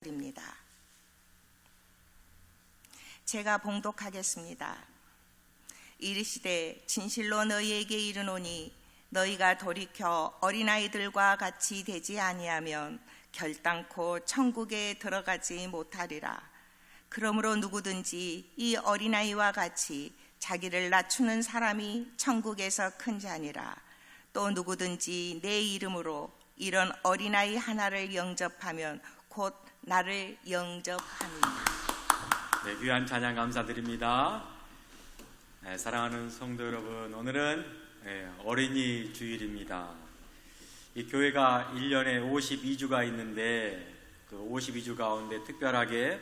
입니다. 제가 봉독하겠습니다. 이르시되 진실로 너희에게 이르노니 너희가 돌이켜 어린아이들과 같이 되지 아니하면 결단코 천국에 들어가지 못하리라. 그러므로 누구든지 이 어린아이와 같이 자기를 낮추는 사람이 천국에서 큰 자니라. 또 누구든지 내 이름으로 이런 어린아이 하나를 영접하면 곧 나를 영접하느니라. 네, 귀한 찬양 감사드립니다. 네, 사랑하는 성도 여러분, 오늘은 어린이 주일입니다. 이 교회가 1년에 52주가 있는데 그 52주 가운데 특별하게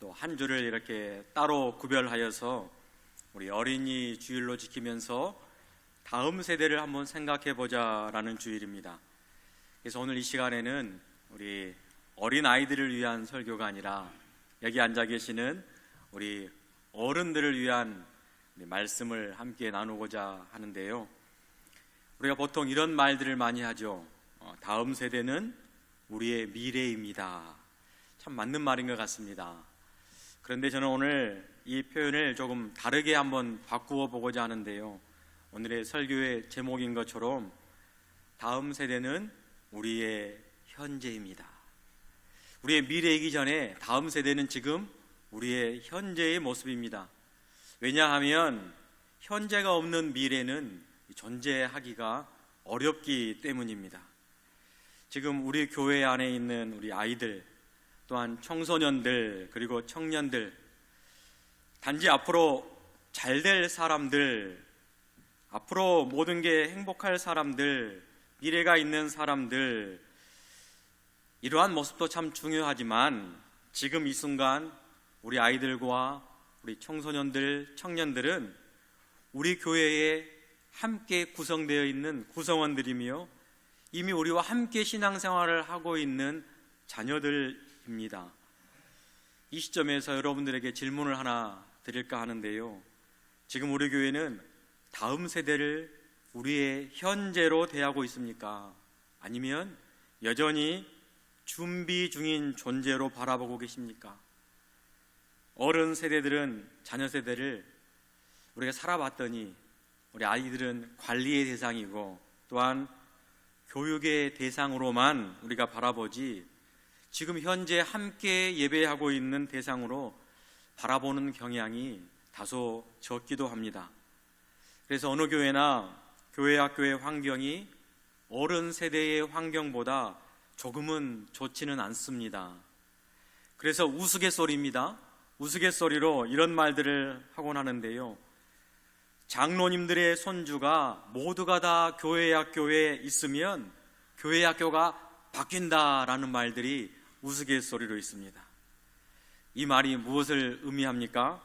또 한 주를 이렇게 따로 구별하여서 우리 어린이 주일로 지키면서 다음 세대를 한번 생각해 보자라는 주일입니다. 그래서 오늘 이 시간에는 우리 어린 아이들을 위한 설교가 아니라 여기 앉아 계시는 우리 어른들을 위한 말씀을 함께 나누고자 하는데요. 우리가 보통 이런 말들을 많이 하죠. 다음 세대는 우리의 미래입니다. 참 맞는 말인 것 같습니다. 그런데 저는 오늘 이 표현을 조금 다르게 한번 바꾸어 보고자 하는데요. 오늘의 설교의 제목인 것처럼 다음 세대는 우리의 현재입니다. 우리의 미래이기 전에 다음 세대는 지금 우리의 현재의 모습입니다. 왜냐하면 현재가 없는 미래는 존재하기가 어렵기 때문입니다. 지금 우리 교회 안에 있는 우리 아이들, 또한 청소년들, 그리고 청년들, 단지 앞으로 잘 될 사람들, 앞으로 모든 게 행복할 사람들, 미래가 있는 사람들, 이러한 모습도 참 중요하지만 지금 이 순간 우리 아이들과 우리 청소년들, 청년들은 우리 교회에 함께 구성되어 있는 구성원들이며 이미 우리와 함께 신앙생활을 하고 있는 자녀들입니다. 이 시점에서 여러분들에게 질문을 하나 드릴까 하는데요. 지금 우리 교회는 다음 세대를 우리의 현재로 대하고 있습니까? 아니면 여전히 준비 중인 존재로 바라보고 계십니까? 어른 세대들은 자녀 세대를 우리가 살아봤더니 우리 아이들은 관리의 대상이고 또한 교육의 대상으로만 우리가 바라보지 지금 현재 함께 예배하고 있는 대상으로 바라보는 경향이 다소 적기도 합니다. 그래서 어느 교회나 교회 학교의 환경이 어른 세대의 환경보다 조금은 좋지는 않습니다. 그래서 우스갯소리입니다. 우스갯소리로 이런 말들을 하곤 하는데요. 장로님들의 손주가 모두가 다 교회 학교에 있으면 교회 학교가 바뀐다라는 말들이 우스갯소리로 있습니다. 이 말이 무엇을 의미합니까?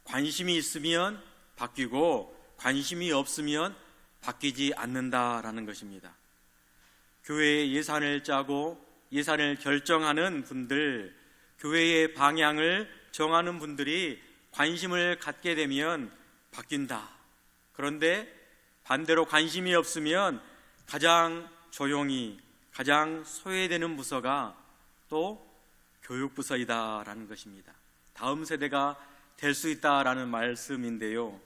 관심이 있으면 바뀌고 관심이 없으면 바뀌지 않는다라는 것입니다. 교회의 예산을 짜고 예산을 결정하는 분들, 교회의 방향을 정하는 분들이 관심을 갖게 되면 바뀐다. 그런데 반대로 관심이 없으면 가장 조용히, 가장 소외되는 부서가 또 교육부서이다라는 것입니다. 다음 세대가 될 수 있다라는 말씀인데요.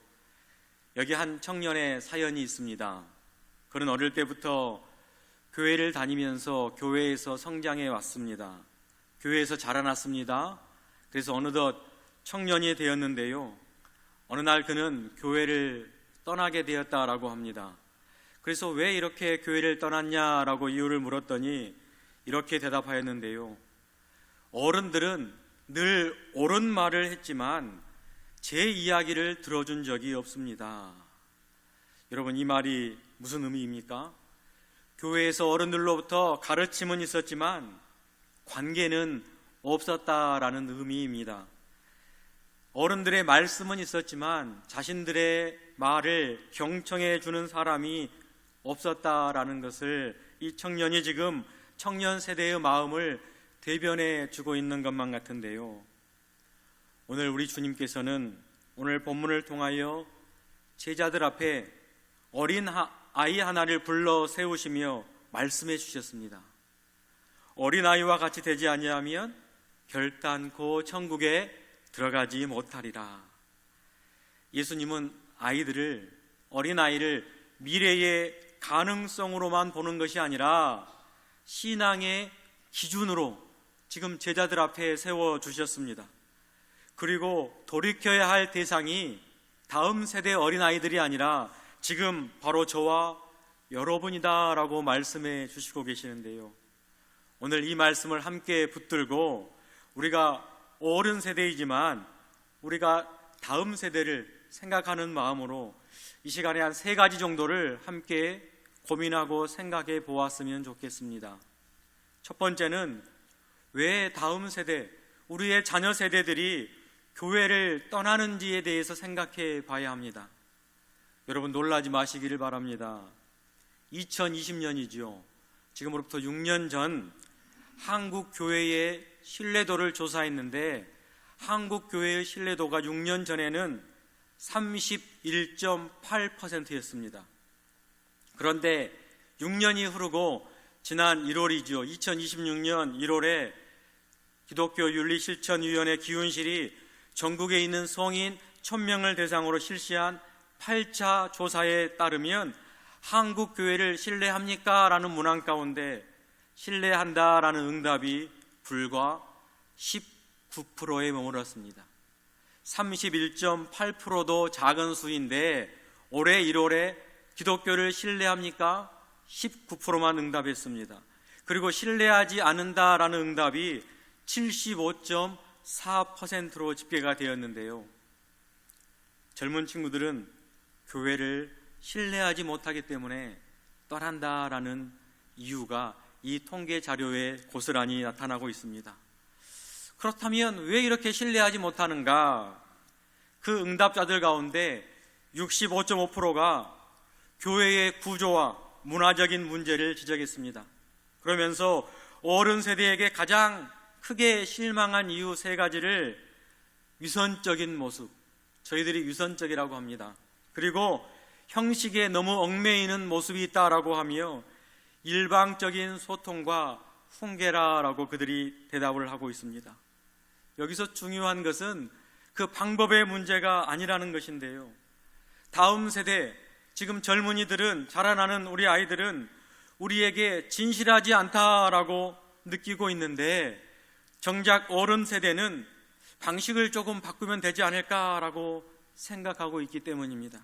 여기 한 청년의 사연이 있습니다. 그는 어릴 때부터 교회를 다니면서 교회에서 성장해 왔습니다. 교회에서 자라났습니다. 그래서 어느덧 청년이 되었는데요. 어느 날 그는 교회를 떠나게 되었다라고 합니다. 그래서 왜 이렇게 교회를 떠났냐라고 이유를 물었더니 이렇게 대답하였는데요. 어른들은 늘 옳은 말을 했지만 제 이야기를 들어준 적이 없습니다. 여러분, 이 말이 무슨 의미입니까? 교회에서 어른들로부터 가르침은 있었지만 관계는 없었다라는 의미입니다. 어른들의 말씀은 있었지만 자신들의 말을 경청해 주는 사람이 없었다라는 것을 이 청년이 지금 청년 세대의 마음을 대변해 주고 있는 것만 같은데요. 오늘 우리 주님께서는 오늘 본문을 통하여 제자들 앞에 어린 아이 하나를 불러 세우시며 말씀해 주셨습니다. 어린아이와 같이 되지 아니하면 결단코 천국에 들어가지 못하리라. 예수님은 아이들을, 어린아이를 미래의 가능성으로만 보는 것이 아니라 신앙의 기준으로 지금 제자들 앞에 세워주셨습니다. 그리고 돌이켜야 할 대상이 다음 세대 어린아이들이 아니라 지금 바로 저와 여러분이다 라고 말씀해 주시고 계시는데요, 오늘 이 말씀을 함께 붙들고 우리가 어른 세대이지만 우리가 다음 세대를 생각하는 마음으로 이 시간에 한 3가지 정도를 함께 고민하고 생각해 보았으면 좋겠습니다. 첫 번째는 왜 다음 세대, 우리의 자녀 세대들이 교회를 떠나는지에 대해서 생각해 봐야 합니다. 여러분 놀라지 마시기를 바랍니다. 2020년이지요. 지금으로부터 6년 전 한국 교회의 신뢰도를 조사했는데 한국 교회의 신뢰도가 6년 전에는 31.8%였습니다. 그런데 6년이 흐르고 지난 1월이죠. 2026년 1월에 기독교 윤리실천위원회 기훈실이 전국에 있는 성인 1000명을 대상으로 실시한 8차 조사에 따르면 한국 교회를 신뢰합니까? 라는 문항 가운데 신뢰한다 라는 응답이 불과 19%에 머물렀습니다. 31.8%도 작은 수인데 올해 1월에 기독교를 신뢰합니까? 19%만 응답했습니다. 그리고 신뢰하지 않는다라는 응답이 75.4%로 집계가 되었는데요, 젊은 친구들은 교회를 신뢰하지 못하기 때문에 떠난다라는 이유가 이 통계 자료에 고스란히 나타나고 있습니다. 그렇다면 왜 이렇게 신뢰하지 못하는가? 그 응답자들 가운데 65.5%가 교회의 구조와 문화적인 문제를 지적했습니다. 그러면서 어른 세대에게 가장 크게 실망한 이유 3가지를 위선적인 모습, 저희들이 위선적이라고 합니다. 그리고 형식에 너무 얽매이는 모습이 있다라고 하며 일방적인 소통과 훈계라라고 그들이 대답을 하고 있습니다. 여기서 중요한 것은 그 방법의 문제가 아니라는 것인데요, 다음 세대, 지금 젊은이들은, 자라나는 우리 아이들은 우리에게 진실하지 않다라고 느끼고 있는데 정작 어른 세대는 방식을 조금 바꾸면 되지 않을까라고 생각하고 있기 때문입니다.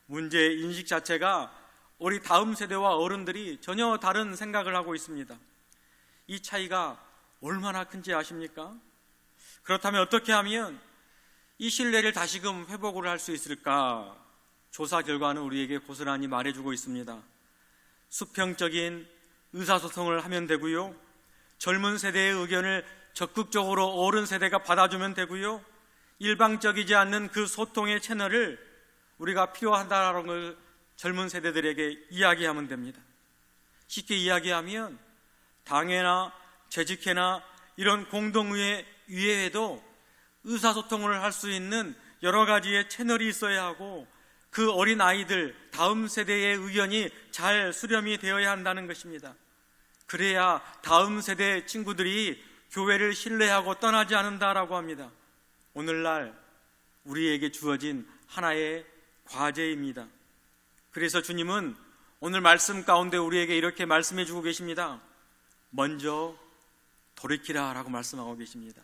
문제 인식 자체가 우리 다음 세대와 어른들이 전혀 다른 생각을 하고 있습니다. 이 차이가 얼마나 큰지 아십니까? 그렇다면 어떻게 하면 이 신뢰를 다시금 회복을 할 수 있을까? 조사 결과는 우리에게 고스란히 말해주고 있습니다. 수평적인 의사소통을 하면 되고요, 젊은 세대의 의견을 적극적으로 어른 세대가 받아주면 되고요, 일방적이지 않는 그 소통의 채널을 우리가 필요하다는 걸 젊은 세대들에게 이야기하면 됩니다. 쉽게 이야기하면 당회나 재직회나 이런 공동의회에도 의사소통을 할 수 있는 여러 가지의 채널이 있어야 하고 그 어린 아이들, 다음 세대의 의견이 잘 수렴이 되어야 한다는 것입니다. 그래야 다음 세대 친구들이 교회를 신뢰하고 떠나지 않는다라고 합니다. 오늘날 우리에게 주어진 하나의 과제입니다. 그래서 주님은 오늘 말씀 가운데 우리에게 이렇게 말씀해 주고 계십니다. 먼저 돌이키라 라고 말씀하고 계십니다.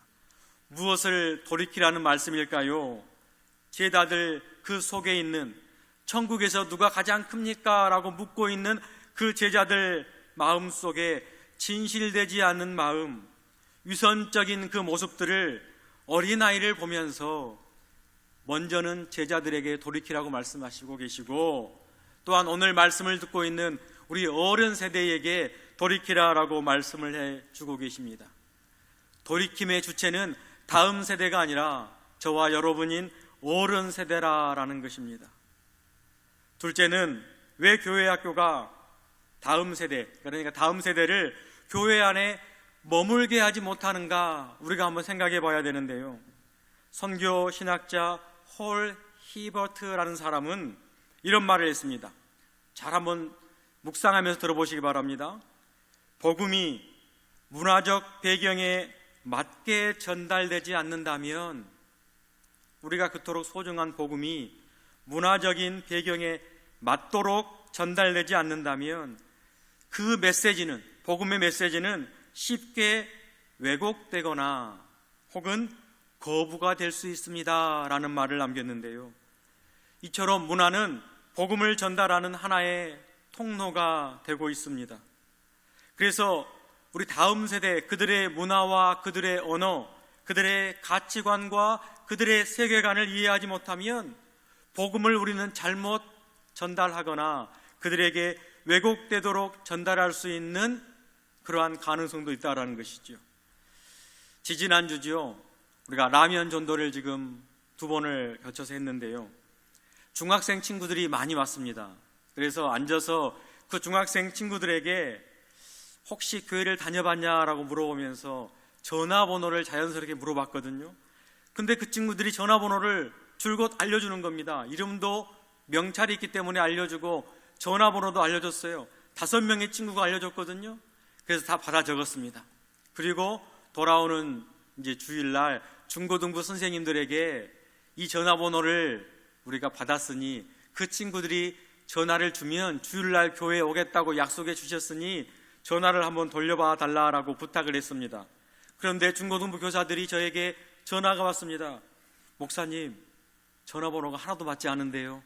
무엇을 돌이키라는 말씀일까요? 제자들 그 속에 있는, 천국에서 누가 가장 큽니까? 라고 묻고 있는 그 제자들 마음 속에 진실되지 않는 마음, 위선적인 그 모습들을 어린아이를 보면서 먼저는 제자들에게 돌이키라고 말씀하시고 계시고, 또한 오늘 말씀을 듣고 있는 우리 어른 세대에게 돌이키라라고 말씀을 해주고 계십니다. 돌이킴의 주체는 다음 세대가 아니라 저와 여러분인 어른 세대라는 것입니다. 둘째는 왜 교회 학교가 다음 세대, 그러니까 다음 세대를 교회 안에 머물게 하지 못하는가, 우리가 한번 생각해 봐야 되는데요, 선교 신학자 홀 히버트라는 사람은 이런 말을 했습니다. 잘 한번 묵상하면서 들어보시기 바랍니다. 복음이 문화적 배경에 맞게 전달되지 않는다면, 우리가 그토록 소중한 복음이 문화적인 배경에 맞도록 전달되지 않는다면 그 메시지는, 복음의 메시지는 쉽게 왜곡되거나 혹은 거부가 될 수 있습니다 라는 말을 남겼는데요, 이처럼 문화는 복음을 전달하는 하나의 통로가 되고 있습니다. 그래서 우리 다음 세대, 그들의 문화와 그들의 언어, 그들의 가치관과 그들의 세계관을 이해하지 못하면 복음을 우리는 잘못 전달하거나 그들에게 왜곡되도록 전달할 수 있는 그러한 가능성도 있다라는 것이죠. 지지난주죠, 우리가 라면 전도를 지금 2번을 거쳐서 했는데요, 중학생 친구들이 많이 왔습니다. 그래서 앉아서 그 중학생 친구들에게 혹시 교회를 다녀봤냐라고 물어보면서 전화번호를 자연스럽게 물어봤거든요. 근데 그 친구들이 전화번호를 줄곧 알려주는 겁니다. 이름도 명찰이 있기 때문에 알려주고 전화번호도 알려줬어요. 5명의 친구가 알려줬거든요. 그래서 다 받아 적었습니다. 그리고 돌아오는 이제 주일날 중고등부 선생님들에게 이 전화번호를 우리가 받았으니 그 친구들이 전화를 주면 주일날 교회에 오겠다고 약속해 주셨으니 전화를 한번 돌려봐 달라라고 부탁을 했습니다. 그런데 중고등부 교사들이 저에게 전화가 왔습니다. 목사님, 전화번호가 하나도 맞지 않은데요.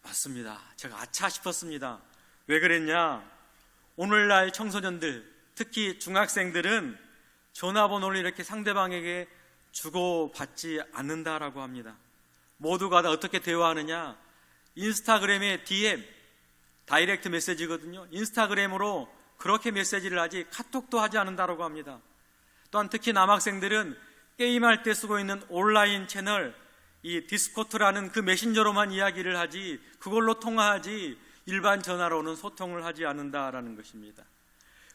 맞습니다. 제가 아차 싶었습니다. 왜 그랬냐? 오늘날 청소년들, 특히 중학생들은 전화번호를 이렇게 상대방에게 주고받지 않는다라고 합니다. 모두가 다 어떻게 대화하느냐? 인스타그램의 DM, 다이렉트 메시지거든요. 인스타그램으로 그렇게 메시지를 하지 카톡도 하지 않는다라고 합니다. 또한 특히 남학생들은 게임할 때 쓰고 있는 온라인 채널, 이 디스코트라는 그 메신저로만 이야기를 하지, 그걸로 통화하지 일반 전화로는 소통을 하지 않는다라는 것입니다.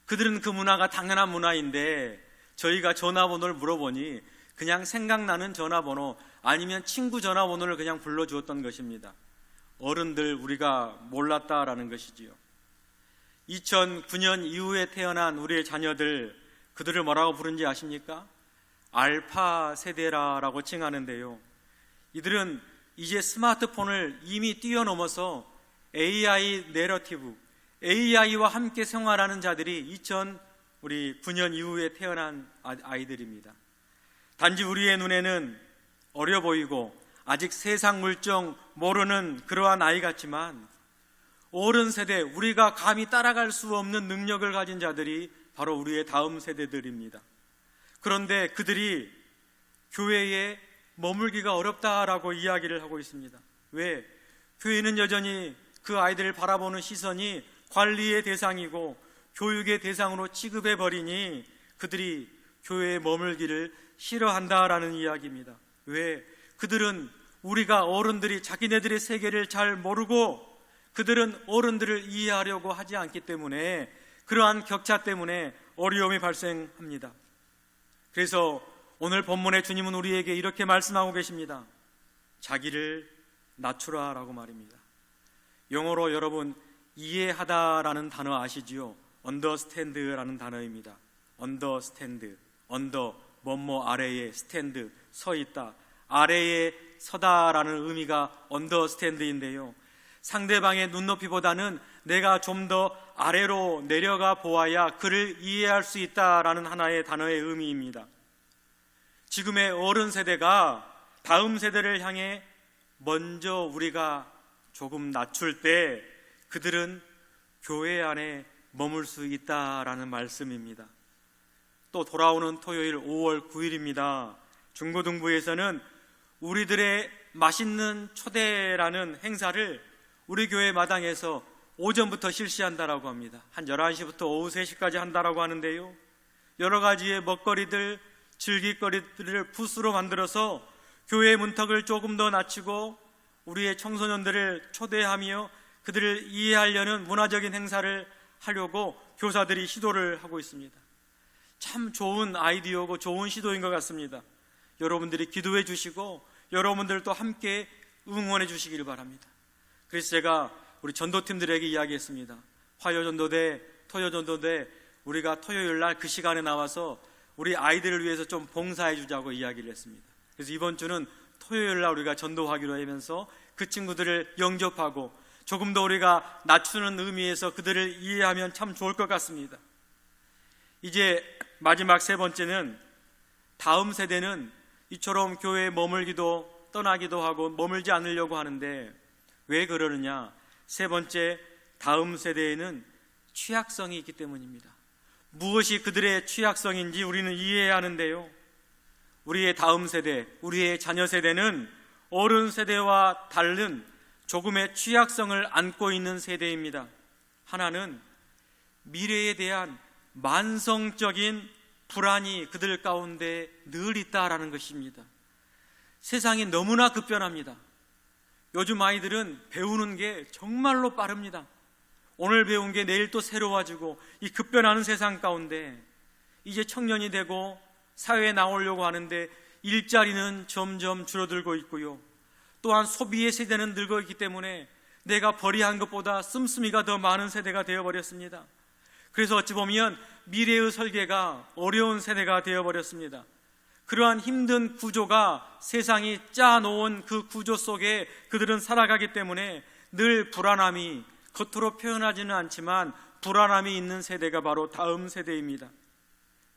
그들은 그 문화가 당연한 문화인데 저희가 전화번호를 물어보니 그냥 생각나는 전화번호 아니면 친구 전화번호를 그냥 불러주었던 것입니다. 어른들 우리가 몰랐다라는 것이지요. 2009년 이후에 태어난 우리의 자녀들, 그들을 뭐라고 부른지 아십니까? 알파 세대라고 칭하는데요, 이들은 이제 스마트폰을 이미 뛰어넘어서 AI 내러티브, AI와 함께 생활하는 자들이 2009년 이후에 태어난 아이들입니다. 단지 우리의 눈에는 어려 보이고 아직 세상 물정 모르는 그러한 아이 같지만 어른 세대, 우리가 감히 따라갈 수 없는 능력을 가진 자들이 바로 우리의 다음 세대들입니다. 그런데 그들이 교회에 머물기가 어렵다라고 이야기를 하고 있습니다. 왜? 교회는 여전히 그 아이들을 바라보는 시선이 관리의 대상이고 교육의 대상으로 취급해버리니 그들이 교회에 머물기를 싫어한다라는 이야기입니다. 왜? 그들은 우리가 어른들이 자기네들의 세계를 잘 모르고 그들은 어른들을 이해하려고 하지 않기 때문에 그러한 격차 때문에 어려움이 발생합니다. 그래서 오늘 본문의 주님은 우리에게 이렇게 말씀하고 계십니다. 자기를 낮추라라고 말입니다. 영어로 여러분 이해하다라는 단어 아시지요? understand라는 단어입니다. understand, under 뭐뭐 아래에, stand 서 있다, 아래에 서다라는 의미가 understand인데요, 상대방의 눈높이보다는 내가 좀 더 아래로 내려가 보아야 그를 이해할 수 있다라는 하나의 단어의 의미입니다. 지금의 어른 세대가 다음 세대를 향해 먼저 우리가 조금 낮출 때 그들은 교회 안에 머물 수 있다라는 말씀입니다. 또 돌아오는 토요일 5월 9일입니다. 중고등부에서는 우리들의 맛있는 초대라는 행사를 우리 교회 마당에서 오전부터 실시한다라고 합니다. 한 11시부터 오후 3시까지 한다라고 하는데요, 여러 가지의 먹거리들, 즐길거리들을 부스로 만들어서 교회의 문턱을 조금 더 낮추고 우리의 청소년들을 초대하며 그들을 이해하려는 문화적인 행사를 하려고 교사들이 시도를 하고 있습니다. 참 좋은 아이디어고 좋은 시도인 것 같습니다. 여러분들이 기도해 주시고 여러분들도 함께 응원해 주시길 바랍니다. 그래서 제가 우리 전도팀들에게 이야기했습니다. 화요전도대, 토요전도대, 우리가 토요일 날 그 시간에 나와서 우리 아이들을 위해서 좀 봉사해 주자고 이야기를 했습니다. 그래서 이번 주는 토요일 날 우리가 전도하기로 하면서 그 친구들을 영접하고 조금 더 우리가 낮추는 의미에서 그들을 이해하면 참 좋을 것 같습니다. 이제 마지막 세 번째는, 다음 세대는 이처럼 교회에 머물기도 떠나기도 하고 머물지 않으려고 하는데 왜 그러느냐? 세 번째, 다음 세대에는 취약성이 있기 때문입니다. 무엇이 그들의 취약성인지 우리는 이해해야 하는데요, 우리의 다음 세대, 우리의 자녀 세대는 어른 세대와 다른 조금의 취약성을 안고 있는 세대입니다. 하나는 미래에 대한 만성적인 불안이 그들 가운데 늘 있다라는 것입니다. 세상이 너무나 급변합니다. 요즘 아이들은 배우는 게 정말로 빠릅니다. 오늘 배운 게 내일 또 새로워지고, 이 급변하는 세상 가운데 이제 청년이 되고 사회에 나오려고 하는데 일자리는 점점 줄어들고 있고요, 또한 소비의 세대는 늘고 있기 때문에 내가 벌이한 것보다 씀씀이가 더 많은 세대가 되어버렸습니다. 그래서 어찌 보면 미래의 설계가 어려운 세대가 되어버렸습니다. 그러한 힘든 구조가 세상이 짜놓은 그 구조 속에 그들은 살아가기 때문에 늘 불안함이, 겉으로 표현하지는 않지만 불안함이 있는 세대가 바로 다음 세대입니다.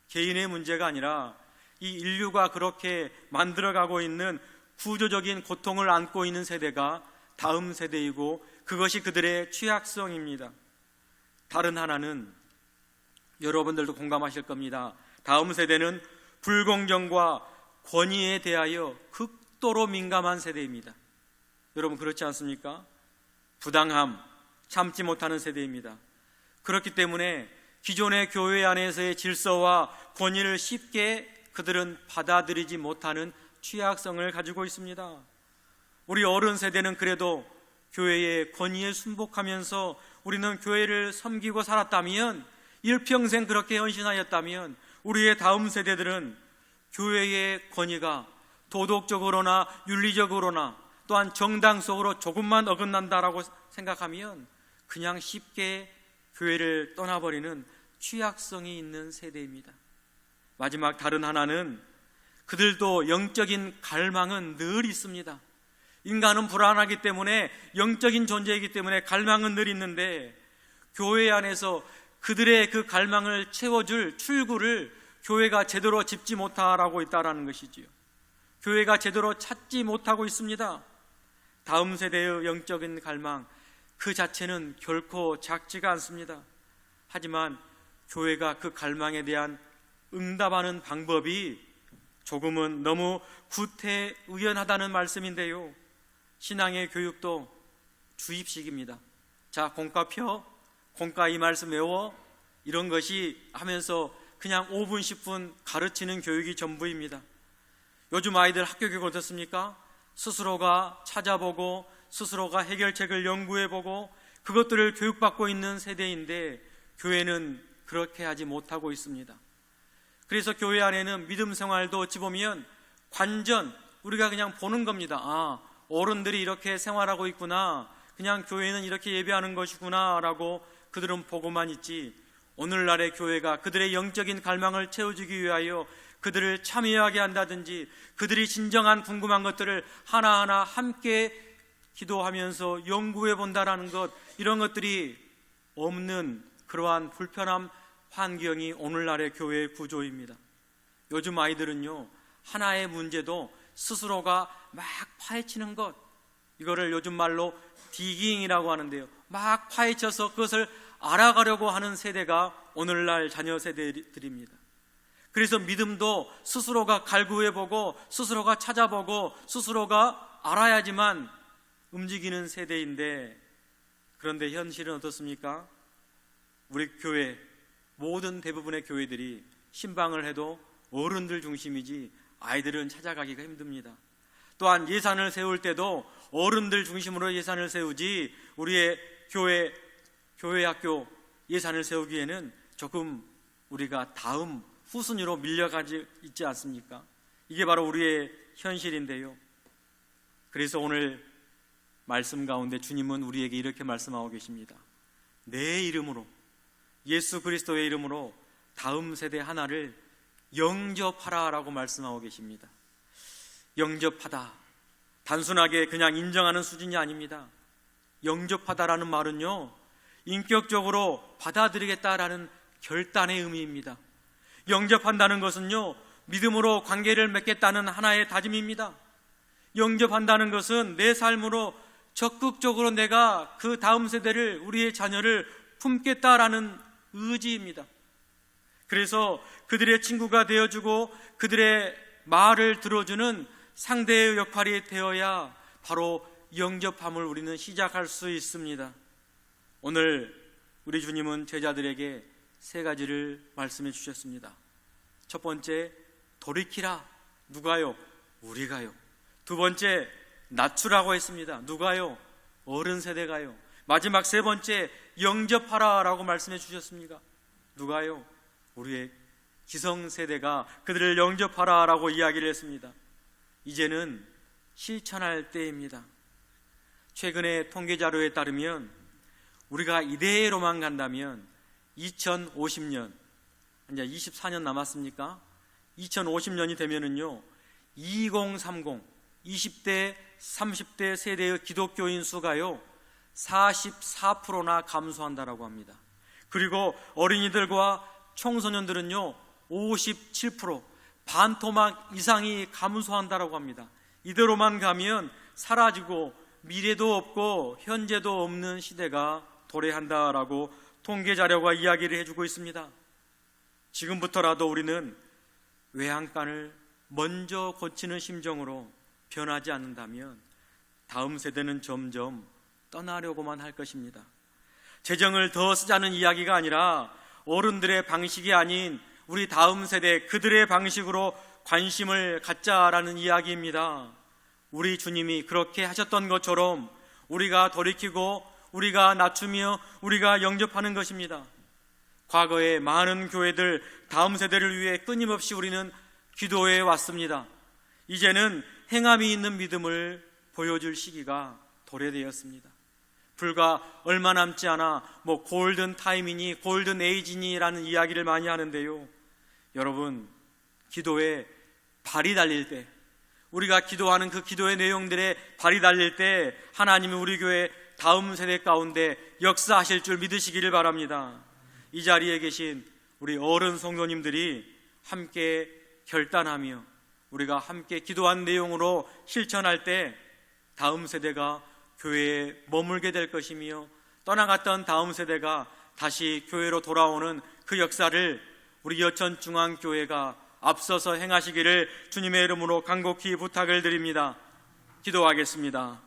개인의 문제가 아니라 이 인류가 그렇게 만들어가고 있는 구조적인 고통을 안고 있는 세대가 다음 세대이고, 그것이 그들의 취약성입니다. 다른 하나는, 여러분들도 공감하실 겁니다. 다음 세대는 불공정과 권위에 대하여 극도로 민감한 세대입니다. 여러분 그렇지 않습니까? 부당함 참지 못하는 세대입니다. 그렇기 때문에 기존의 교회 안에서의 질서와 권위를 쉽게 그들은 받아들이지 못하는 취약성을 가지고 있습니다. 우리 어른 세대는 그래도 교회의 권위에 순복하면서 우리는 교회를 섬기고 살았다면, 일평생 그렇게 헌신하였다면, 우리의 다음 세대들은 교회의 권위가 도덕적으로나 윤리적으로나 또한 정당성으로 조금만 어긋난다라고 생각하면 그냥 쉽게 교회를 떠나버리는 취약성이 있는 세대입니다. 마지막 다른 하나는, 그들도 영적인 갈망은 늘 있습니다. 인간은 불안하기 때문에, 영적인 존재이기 때문에 갈망은 늘 있는데, 교회 안에서 그들의 그 갈망을 채워줄 출구를 교회가 제대로 짚지 못하고 있다는 것이지요. 교회가 제대로 찾지 못하고 있습니다. 다음 세대의 영적인 갈망 그 자체는 결코 작지가 않습니다. 하지만 교회가 그 갈망에 대한 응답하는 방법이 조금은 너무 구태의연하다는 말씀인데요, 신앙의 교육도 주입식입니다. 자, 공과 펴, 공과 이 말씀 외워, 이런 것이 하면서 그냥 5분 10분 가르치는 교육이 전부입니다. 요즘 아이들 학교 교육 어떻습니까? 스스로가 찾아보고 스스로가 해결책을 연구해보고 그것들을 교육받고 있는 세대인데, 교회는 그렇게 하지 못하고 있습니다. 그래서 교회 안에는 믿음 생활도 어찌 보면 관전, 우리가 그냥 보는 겁니다. 아, 어른들이 이렇게 생활하고 있구나, 그냥 교회는 이렇게 예배하는 것이구나 라고 그들은 보고만 있지, 오늘날의 교회가 그들의 영적인 갈망을 채워주기 위하여 그들을 참여하게 한다든지, 그들이 진정한 궁금한 것들을 하나하나 함께 기도하면서 연구해 본다라는 것, 이런 것들이 없는 그러한 불편한 환경이 오늘날의 교회의 구조입니다. 요즘 아이들은요, 하나의 문제도 스스로가 막 파헤치는 것, 이거를 요즘 말로 디깅이라고 하는데요, 막 파헤쳐서 그것을 알아가려고 하는 세대가 오늘날 자녀 세대들입니다. 그래서 믿음도 스스로가 갈구해보고 스스로가 찾아보고 스스로가 알아야지만 움직이는 세대인데, 그런데 현실은 어떻습니까? 우리 교회, 모든 대부분의 교회들이 신방을 해도 어른들 중심이지 아이들은 찾아가기가 힘듭니다. 또한 예산을 세울 때도 어른들 중심으로 예산을 세우지, 우리의 교회 학교 예산을 세우기에는 조금 우리가 다음 후순위로 밀려가지 있지 않습니까? 이게 바로 우리의 현실인데요. 그래서 오늘 말씀 가운데 주님은 우리에게 이렇게 말씀하고 계십니다. 내 이름으로, 예수 그리스도의 이름으로 다음 세대 하나를 영접하라라고 말씀하고 계십니다. 영접하다, 단순하게 그냥 인정하는 수준이 아닙니다. 영접하다라는 말은요, 인격적으로 받아들이겠다라는 결단의 의미입니다. 영접한다는 것은요, 믿음으로 관계를 맺겠다는 하나의 다짐입니다. 영접한다는 것은 내 삶으로 적극적으로 내가 그 다음 세대를, 우리의 자녀를 품겠다라는 의지입니다. 그래서 그들의 친구가 되어주고 그들의 말을 들어주는 상대의 역할이 되어야 바로 영접함을 우리는 시작할 수 있습니다. 오늘 우리 주님은 제자들에게 세 가지를 말씀해 주셨습니다. 첫 번째, 돌이키라. 누가요? 우리가요. 두 번째, 낮추라고 했습니다. 누가요? 어른 세대가요. 마지막 세 번째, 영접하라 라고 말씀해 주셨습니다. 누가요? 우리의 기성세대가 그들을 영접하라 라고 이야기를 했습니다. 이제는 실천할 때입니다. 최근의 통계자료에 따르면 우리가 이대로만 간다면 2050년, 이제 24년 남았습니까? 2050년이 되면은요, 2030, 20대, 30대 세대의 기독교인 수가요, 44%나 감소한다라고 합니다. 그리고 어린이들과 청소년들은요, 57%, 반토막 이상이 감소한다라고 합니다. 이대로만 가면 사라지고 미래도 없고 현재도 없는 시대가 도래한다라고 통계 자료가 이야기를 해주고 있습니다. 지금부터라도 우리는 외양간을 먼저 고치는 심정으로 변하지 않는다면 다음 세대는 점점 떠나려고만 할 것입니다. 재정을 더 쓰자는 이야기가 아니라 어른들의 방식이 아닌 우리 다음 세대, 그들의 방식으로 관심을 갖자라는 이야기입니다. 우리 주님이 그렇게 하셨던 것처럼 우리가 돌이키고 우리가 낮추며 우리가 영접하는 것입니다. 과거에 많은 교회들, 다음 세대를 위해 끊임없이 우리는 기도해 왔습니다. 이제는 행함이 있는 믿음을 보여줄 시기가 도래되었습니다. 불과 얼마 남지 않아 골든 타임이니 골든 에이지니라는 이야기를 많이 하는데요, 여러분, 기도에 발이 달릴 때, 우리가 기도하는 그 기도의 내용들에 발이 달릴 때 하나님이 우리 교회 다음 세대 가운데 역사하실 줄 믿으시기를 바랍니다. 이 자리에 계신 우리 어른 성도님들이 함께 결단하며 우리가 함께 기도한 내용으로 실천할 때 다음 세대가 교회에 머물게 될 것이며 떠나갔던 다음 세대가 다시 교회로 돌아오는 그 역사를 우리 여천중앙교회가 앞서서 행하시기를 주님의 이름으로 간곡히 부탁을 드립니다. 기도하겠습니다.